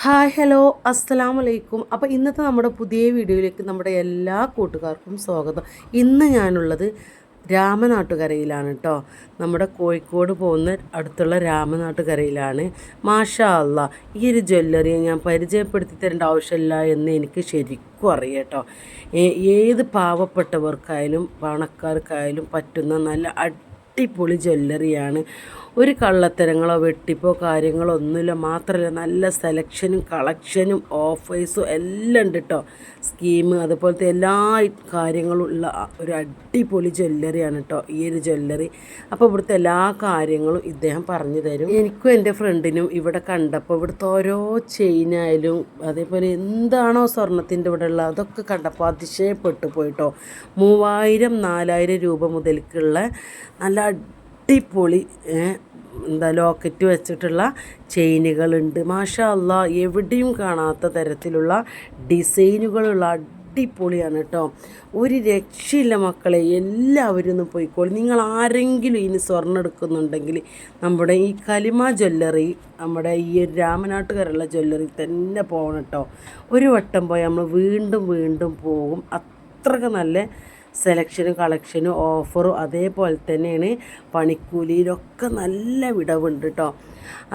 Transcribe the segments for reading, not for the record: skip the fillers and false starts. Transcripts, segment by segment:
Hi hello അസ്സലാമലൈക്കും. അപ്പോൾ ഇന്നത്തെ നമ്മുടെ പുതിയ വീഡിയോയിലേക്ക് നമ്മുടെ എല്ലാ കൂട്ടുകാർക്കും സ്വാഗതം. ഇന്ന് ഞാനുള്ളത് രാമനാട്ടുകരയിലാണ് കേട്ടോ. നമ്മുടെ കോഴിക്കോട് പോകുന്ന അടുത്തുള്ള രാമനാട്ടുകരയിലാണ്. മാഷാ അല്ലാ, ഈ ഒരു ജ്വല്ലറി ഞാൻ പരിചയപ്പെടുത്തി തരേണ്ട ആവശ്യമില്ല എന്ന് എനിക്ക് ശരിക്കും അറിയാം കേട്ടോ. ഏത് പാവപ്പെട്ടവർക്കായാലും പണക്കാർക്കായാലും പറ്റുന്ന നല്ല അടിപൊളി ജ്വല്ലറിയാണ്. ഒരു കള്ളത്തരങ്ങളോ വെട്ടിപ്പോ കാര്യങ്ങളോ ഒന്നുമില്ല. മാത്രമല്ല നല്ല സെലക്ഷനും കളക്ഷനും ഓഫേഴ്സും എല്ലാം ഉണ്ട് കേട്ടോ. സ്കീം അതുപോലത്തെ എല്ലാ കാര്യങ്ങളും ഉള്ള ഒരു അടിപൊളി ജ്വല്ലറിയാണ് കേട്ടോ ഈ ഒരു ജ്വല്ലറി. അപ്പോൾ ഇവിടുത്തെ എല്ലാ കാര്യങ്ങളും ഇദ്ദേഹം പറഞ്ഞു തരും. എനിക്കും എൻ്റെ ഫ്രണ്ടിനും ഇവിടെ കണ്ടപ്പോൾ ഇവിടുത്തെ ഓരോ ചെയിനായാലും അതേപോലെ എന്താണോ സ്വർണത്തിൻ്റെ ഇവിടെ ഉള്ള അതൊക്കെ കണ്ടപ്പോൾ അതിശയപ്പെട്ടു പോയിട്ടോ. 3000-4000 രൂപ മുതൽക്കുള്ള നല്ല അടിപൊളി ലോക്കറ്റ് വെച്ചിട്ടുള്ള ചെയിനുകളുണ്ട്. മാഷാ അല്ലാ, എവിടെയും കാണാത്ത തരത്തിലുള്ള ഡിസൈനുകളുള്ള അടിപൊളിയാണ് കേട്ടോ. ഒരു രക്ഷയില്ല മക്കളെ, എല്ലാവരും ഒന്ന് പോയിക്കോളൂ. നിങ്ങൾ ആരെങ്കിലും ഇനി സ്വർണ്ണം എടുക്കുന്നുണ്ടെങ്കിൽ നമ്മുടെ ഈ കലിമ ജ്വല്ലറി, നമ്മുടെ ഈ രാമനാട്ടുകരയുള്ള ജ്വല്ലറി തന്നെ പോകണം കേട്ടോ. ഒരു വട്ടം പോയാൽ നമ്മൾ വീണ്ടും വീണ്ടും പോകും. അത്രയ്ക്ക് നല്ല സെലക്ഷനും കളക്ഷനും ഓഫറും അതേപോലെ തന്നെയാണ്. പണിക്കൂലിയിലൊക്കെ നല്ല വിടവുണ്ട് കേട്ടോ.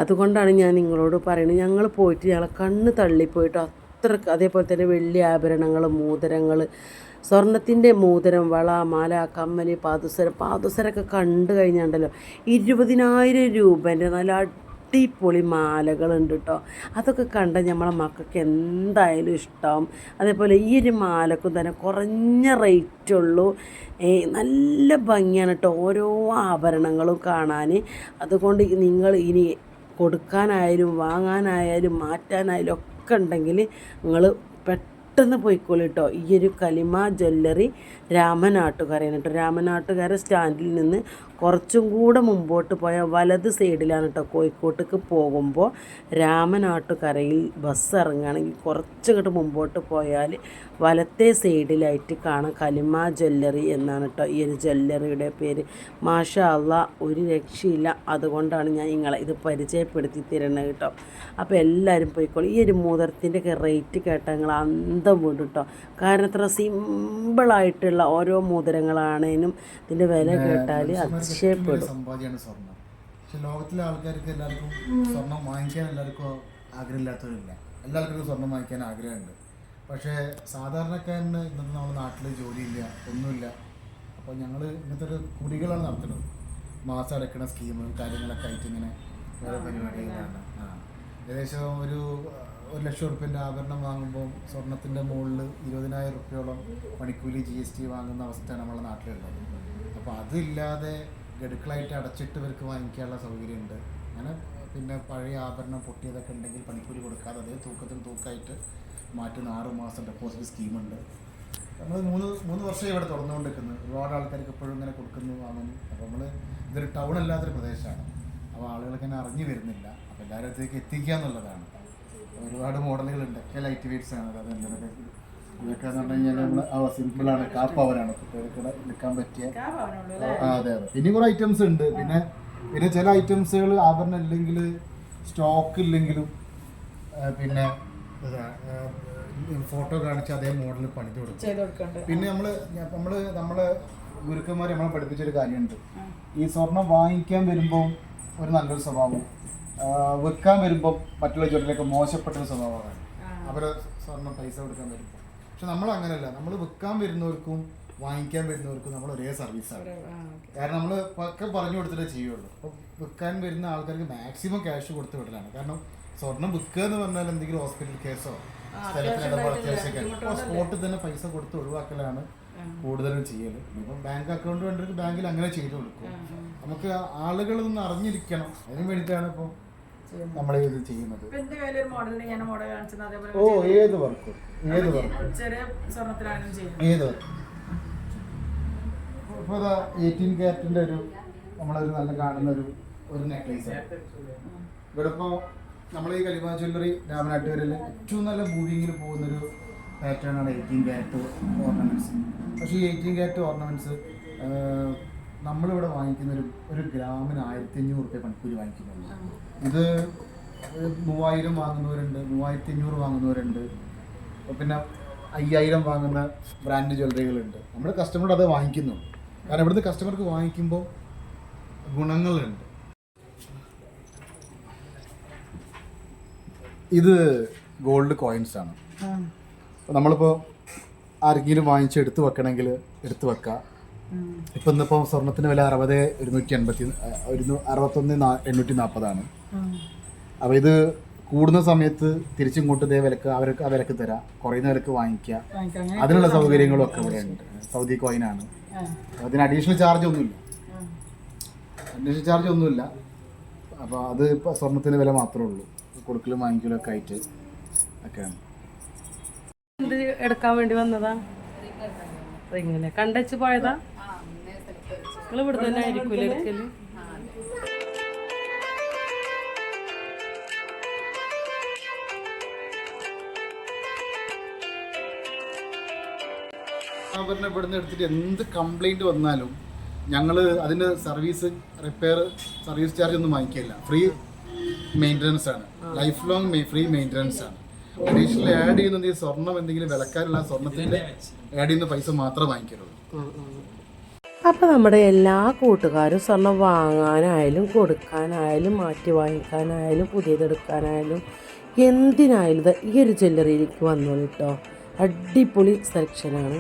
അതുകൊണ്ടാണ് ഞാൻ നിങ്ങളോട് പറയുന്നത്. ഞങ്ങൾ പോയിട്ട് ഞങ്ങളെ കണ്ണ് തള്ളിപ്പോയിട്ട് അത്രക്ക്. അതേപോലെ തന്നെ വെള്ളി ആഭരണങ്ങൾ, മോതിരങ്ങൾ, സ്വർണത്തിൻ്റെ മോതിരം, വള, മാല, കമ്മൽ, പാദസരമൊക്കെ കണ്ടു കഴിഞ്ഞാണ്ടല്ലോ 20,000 രൂപേൻ്റെ നല്ല അടിപൊളി മാലകളുണ്ട് കേട്ടോ. അതൊക്കെ കണ്ടാൽ നമ്മളെ മക്കൾക്ക് എന്തായാലും ഇഷ്ടമാവും. അതേപോലെ ഈ ഒരു മാലക്കും തന്നെ കുറഞ്ഞ റേറ്റുള്ളൂ. നല്ല ഭംഗിയാണ് കേട്ടോ ഓരോ ആഭരണങ്ങളും കാണാൻ. അതുകൊണ്ട് നിങ്ങൾ ഇനി കൊടുക്കാനായാലും വാങ്ങാനായാലും മാറ്റാനായാലും ഒക്കെ ഉണ്ടെങ്കിൽ നിങ്ങൾ പെട്ടെന്ന് പോയിക്കോളൂ കേട്ടോ. ഈ ഒരു കലിമ ജ്വല്ലറി രാമനാട്ടുകരയാണ് കേട്ടോ. രാമനാട്ടുകര സ്റ്റാൻഡിൽ നിന്ന് കുറച്ചും കൂടെ മുമ്പോട്ട് പോയാൽ വലത് സൈഡിലാണ് കേട്ടോ. കോഴിക്കോട്ടേക്ക് പോകുമ്പോൾ രാമനാട്ടുകരയിൽ ബസ് ഇറങ്ങുകയാണെങ്കിൽ കുറച്ചങ്ങോട്ട് മുമ്പോട്ട് പോയാൽ വലത്തെ സൈഡിലായിട്ട് കാണാം കലിമ ജ്വല്ലറി എന്നാണ് കേട്ടോ ഈ ഒരു ജ്വല്ലറിയുടെ പേര്. മാഷാ അല്ലാ, ഒരു രക്ഷയില്ല. അതുകൊണ്ടാണ് ഞാൻ നിങ്ങളെ ഇത് പരിചയപ്പെടുത്തി തരുന്നത് കേട്ടോ. അപ്പോൾ എല്ലാവരും പോയിക്കോളൂ. ഈ ഒരു മോതിരത്തിൻ്റെ ഒക്കെ റേറ്റ് കേട്ടാൽ നിങ്ങൾ അന്തം വിടും കേട്ടോ. കാരണം അത്ര സിമ്പിളായിട്ടുള്ള ഓരോ മോതിരങ്ങളാണേനും ഇതിൻ്റെ വില കേട്ടാൽ അതിശയപ്പെടും. സമ്പാദ്യമാണ് സ്വർണം. പക്ഷെ ലോകത്തിലെ ആൾക്കാർക്ക് എല്ലാവർക്കും സ്വർണം വാങ്ങിക്കാൻ എല്ലാവർക്കും ആഗ്രഹമില്ലാത്തവരില്ല. എല്ലാവർക്കും സ്വർണം വാങ്ങിക്കാൻ ആഗ്രഹമുണ്ട്. പക്ഷേ സാധാരണക്കാരന് ഇന്നത്തെ നമ്മുടെ നാട്ടിൽ ജോലിയില്ല, ഒന്നുമില്ല. അപ്പോൾ ഞങ്ങൾ ഇങ്ങനത്തെ ഒരു കുടികളാണ് നടത്തുന്നത്. മാസം അടയ്ക്കണ സ്കീം കാര്യങ്ങളൊക്കെ ആയിട്ട് ഇങ്ങനെ വേറെ പരിപാടികളാണ്. ഏകദേശം ഒരു 1,00,000 റുപ്യൻ്റെ ആഭരണം വാങ്ങുമ്പോൾ സ്വർണത്തിൻ്റെ മുകളിൽ 20,000 റുപ്യോളം പണിക്കൂലി GST വാങ്ങുന്ന അവസ്ഥയാണ് നമ്മുടെ നാട്ടിലുള്ളത്. അപ്പോൾ അതില്ലാതെ ഗഡുക്കളായിട്ട് അടച്ചിട്ട് ഇവർക്ക് വാങ്ങിക്കാനുള്ള സൗകര്യമുണ്ട്. അങ്ങനെ പിന്നെ പഴയ ആഭരണം പൊട്ടിയതൊക്കെ ഉണ്ടെങ്കിൽ പണിക്കൂലി കൊടുക്കാതെ അതേ തൂക്കത്തിൽ തൂക്കമായിട്ട് മാറ്റുന്ന 6 മാസം ഡെപ്പോസിറ്റ് സ്കീമുണ്ട്. നമ്മൾ മൂന്ന് വർഷമായി ഇവിടെ തുറന്നുകൊണ്ടിരിക്കുന്നത്. ഒരുപാട് ആൾക്കാർക്ക് എപ്പോഴും ഇങ്ങനെ കൊടുക്കുന്നു, വാങ്ങുന്നു. അപ്പോൾ നമ്മൾ ഇതൊരു ടൗൺ അല്ലാത്തൊരു പ്രദേശമാണ്. അപ്പോൾ ആളുകൾക്ക് ഇങ്ങനെ അറിഞ്ഞു വരുന്നില്ല. അപ്പോൾ എല്ലാവരും അടുത്തേക്ക് എത്തിക്കുക എന്നുള്ളതാണ്. ഒരുപാട് മോഡലുകളുണ്ട്. ഒക്കെ ലൈറ്റ് വെയ്റ്റ്സ് ആണ്. അത് എന്തൊക്കെ ഇതൊക്കെ എന്ന് പറഞ്ഞു കഴിഞ്ഞാൽ നമ്മൾ സിമ്പിളാണ്. കാപ്പവനാണ് കുട്ടികൾക്ക് എടുക്കാൻ പറ്റിയ. അതെ അതെ. പിന്നെ കുറേ ഐറ്റംസ് ഉണ്ട്. പിന്നെ ചില ഐറ്റംസുകൾ ആഭരണം ഇല്ലെങ്കിൽ സ്റ്റോക്ക് ഇല്ലെങ്കിലും പിന്നെ ഫോട്ടോ കാണിച്ച് അതേ മോഡൽ പണിത് കൊടുക്കും. പിന്നെ നമ്മളെ ഗുരുക്കന്മാർ നമ്മളെ പഠിപ്പിച്ചൊരു കാര്യമുണ്ട്. ഈ സ്വർണം വാങ്ങിക്കാൻ വരുമ്പോൾ ഒരു നല്ലൊരു സ്വഭാവം, വെക്കാൻ വരുമ്പോൾ മറ്റുള്ള ജ്വല്ലറിയൊക്കെ മോശപ്പെട്ടൊരു സ്വഭാവമാണ്. അവരെ സ്വർണം പൈസ കൊടുക്കാൻ വരുമ്പോൾ. പക്ഷെ നമ്മൾ അങ്ങനെയല്ല. നമ്മൾ വെക്കാൻ വരുന്നവർക്കും വാങ്ങിക്കാൻ വരുന്നവർക്കും നമ്മൾ ഒരേ സർവീസാണ്. കാരണം നമ്മൾ ഒക്കെ പറഞ്ഞു കൊടുത്തിട്ടേ ചെയ്യുള്ളൂ. അപ്പോൾ വെക്കാൻ വരുന്ന ആൾക്കാർക്ക് മാക്സിമം ക്യാഷ് കൊടുത്ത് വിടലാണ്. കാരണം സ്വർണം വിൽക്കുക എന്ന് പറഞ്ഞാൽ എന്തെങ്കിലും ഹോസ്പിറ്റൽ കേസോ സ്ഥലത്തിന് ഇടപാട് അത്യാവശ്യമൊക്കെ അപ്പോൾ സ്പോട്ടിൽ തന്നെ പൈസ കൊടുത്ത് ഒഴിവാക്കലാണ് കൂടുതലും ചെയ്യൽ. ഇപ്പം ബാങ്ക് അക്കൗണ്ട് വേണ്ടവർക്ക് ബാങ്കിൽ അങ്ങനെ ചെയ്ത് കൊടുക്കും. നമുക്ക് ആളുകളൊന്നും അറിഞ്ഞിരിക്കണം. അതിന് വേണ്ടിയിട്ടാണ് ഇപ്പോൾ നമ്മൾ ഇത് ചെയ്യുന്നത്. ഓ, ഏത് വർക്കും ഏത് വർക്ക് ഇപ്പോൾ 18 ക്യാരറ്റിൻ്റെ നമ്മളൊരു നല്ല കാണുന്ന ഒരു നെക്ലേസ്. ഇവിടെ ഇപ്പോൾ നമ്മൾ ഈ കലിമ ജ്വല്ലറി രാമനാട്ടുകരയിൽ ഏറ്റവും നല്ല മൂവിങ്ങിൽ പോകുന്നൊരു പാറ്റേൺ ആണ് 18 ക്യാരറ്റ് ഓർണമെൻറ്റ്സ്. പക്ഷേ ഈ 18 ക്യാരറ്റ് ഓർണമെൻറ്റ്സ് നമ്മളിവിടെ വാങ്ങിക്കുന്ന ഒരു ഗ്രാമിന് 1,500 റുപ്യ പണിക്കൂലി വാങ്ങിക്കുന്നുള്ളൂ. ഇത് 3000 വാങ്ങുന്നവരുണ്ട്, 3500 വാങ്ങുന്നവരുണ്ട്, പിന്നെ 5000 വാങ്ങുന്ന ബ്രാൻഡ് ജ്വല്ലറികളുണ്ട്. നമ്മുടെ കസ്റ്റമറോട് അത് വാങ്ങിക്കുന്നു. കാരണം ഇവിടുത്തെ കസ്റ്റമർക്ക് വാങ്ങിക്കുമ്പോൾ ഗുണങ്ങളുണ്ട്. ഇത് ഗോൾഡ് കോയിൻസ് ആണ്. അപ്പോൾ നമ്മളിപ്പോൾ ആരെങ്കിലും വാങ്ങിച്ച് എടുത്ത് വെക്കണമെങ്കിൽ എടുത്ത് വെക്കാം. ഇപ്പം ഇന്നിപ്പോൾ സ്വർണത്തിന് വില 61,840 അപ്പോൾ ഇത് കൂടുന്ന സമയത്ത് തിരിച്ചിങ്ങോട്ട് ഇതേ വിലക്ക് അവർക്ക് ആ വിലക്ക് തരാം, കുറയുന്ന വിലക്ക് വാങ്ങിക്കുക. അതിനുള്ള സൗകര്യങ്ങളും ഒക്കെ ഇവിടെ ഉണ്ട്. സൗദി കോയിനാണ്. അതിന് അഡീഷണൽ ചാർജ് ഒന്നുമില്ല. അപ്പോൾ അത് ഇപ്പോൾ സ്വർണത്തിന് വില മാത്രമേ ഉള്ളൂ. കൊടുക്കലും വാങ്ങിക്കലും ഒക്കെ ആയിട്ട് ഒക്കെയാണ്. എന്ത് എടുക്കാൻ വേണ്ടി വന്നതാ? റിങ്ങില്ലേ കണ്ടച്ച് പോയതാ? നിങ്ങൾ ഇവിടെ തന്നെ ആയിരിക്കൂലേ എടുക്കല്? അവരുടെ ഇവിടുന്ന് എടുത്തിട്ട് എന്ത് കംപ്ലൈൻറ്റ് വന്നാലും ഞങ്ങൾ അതിൻ്റെ റിപ്പയർ സർവീസ് ചാർജ് ഒന്നും വാങ്ങിക്കില്ല. ഫ്രീ മെയിൻ്റനൻസ് ആണ്, ലൈഫ് ലോങ് ഫ്രീ മെയിൻ്റനൻസ് ആണ്. അഡീഷണൽ ആഡ് ചെയ്യുന്നത് ഈ സ്വർണം എന്തെങ്കിലും വിലക്കാരുള്ള സ്വർണത്തിൻ്റെ ആഡ് ചെയ്യുന്ന പൈസ മാത്രമേ വാങ്ങിക്കരുള്ളൂ. അപ്പോൾ നമ്മുടെ എല്ലാ കൂട്ടുകാരും സ്വർണം വാങ്ങാനായാലും കൊടുക്കാനായാലും മാറ്റി വാങ്ങിക്കാനായാലും പുതിയതെടുക്കാനായാലും എന്തിനായാലും ഈ ഒരു ജ്വല്ലറിയിലേക്ക് വന്നോളൂ കേട്ടോ. അടിപൊളി സെലക്ഷനാണ്.